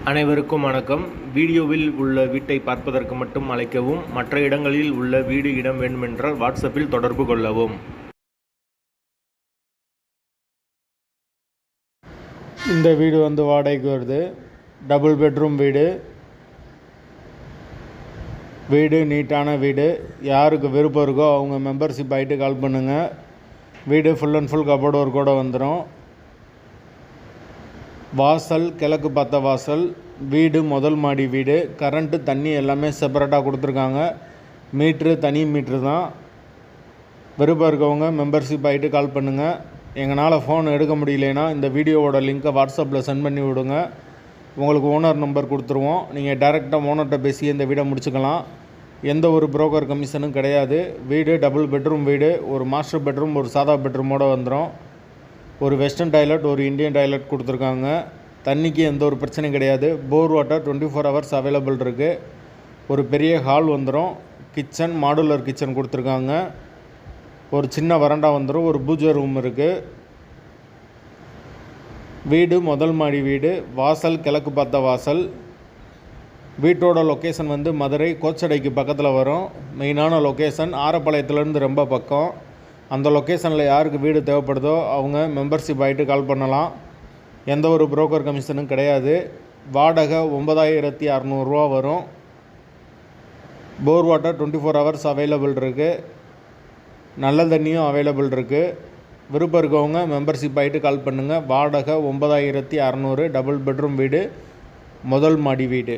அனைவருக்கும் வணக்கம். வீடியோவில் உள்ள வீட்டை பார்ப்பதற்கு மட்டும் அழைக்கவும். மற்ற இடங்களில் உள்ள வீடு இடம் வேண்டுமென்றால் வாட்ஸ்அப்பில் தொடர்பு கொள்ளவும். இந்த வீடு வாடகைக்கு வருது. டபுள் பெட்ரூம் வீடு. வீடு நீட்டான வீடு. யாருக்கு விருப்பம் இருக்கோ அவங்க மெம்பர்ஷிப் ஆகிட்டு கால் பண்ணுங்கள். வீடு ஃபுல் அண்ட் ஃபுல் கபோர்டு ஒர்க்கோடு வந்துடும். வாசல் கிழக்கு பார்த்த வாசல். வீடு முதல் மாடி வீடு. கரண்ட்டு தண்ணி எல்லாமே செப்பரேட்டாக கொடுத்துருக்காங்க. மீட்ரு தனி மீட்ரு தான். விருப்பம் இருக்கவங்க மெம்பர்ஷிப் ஆகிட்டு கால் பண்ணுங்கள். எங்களால் ஃபோன் எடுக்க முடியலனா இந்த வீடியோவோட லிங்க்கை வாட்ஸ்அப்பில் சென்ட் பண்ணி விடுங்க. உங்களுக்கு ஓனர் நம்பர் கொடுத்துருவோம். நீங்கள் டைரெக்டாக ஓனர்கிட்ட பேசி இந்த வீடை முடிச்சுக்கலாம். எந்த ஒரு புரோக்கர் கமிஷனும் கிடையாது. வீடு டபுள் பெட்ரூம் வீடு. ஒரு மாஸ்டர் பெட்ரூம் ஒரு சாதா பெட்ரூமோடு வந்துடும். ஒரு வெஸ்டர்ன் டாய்லெட் ஒரு இந்தியன் டாய்லெட் கொடுத்துருக்காங்க. தண்ணிக்கு எந்த ஒரு பிரச்சனையும் கிடையாது. போர் வாட்டர் 24 hours அவைலபிள் இருக்குது. ஒரு பெரிய ஹால் வந்துடும். கிச்சன் மாடுலர் கிச்சன் கொடுத்துருக்காங்க. ஒரு சின்ன வராண்டா வந்துடும். ஒரு பூஜை ரூம் இருக்குது. வீடு முதல் மாடி வீடு. வாசல் கிழக்கு பார்த்த வாசல். வீட்டோட லொக்கேஷன் மதுரை கோச்சடைக்கு பக்கத்தில் வரும். மெயினான லொக்கேஷன் ஆரப்பாளையத்துலேருந்து ரொம்ப பக்கம். அந்த லொக்கேஷனில் யாருக்கு வீடு தேவைப்படுதோ அவங்க மெம்பர்ஷிப் ஆகிட்டு கால் பண்ணலாம். எந்த ஒரு புரோக்கர் கமிஷனும் கிடையாது. வாடகை 9600 வரும். போர் வாட்டர் 24 hours அவைலபிள் இருக்குது. நல்ல தண்ணியும் அவைலபிள் இருக்குது. விருப்பம் இருக்கவங்க மெம்பர்ஷிப் ஆகிட்டு கால் பண்ணுங்கள். வாடகை 9600. டபுள் பெட்ரூம் வீடு. முதல் மாடி வீடு.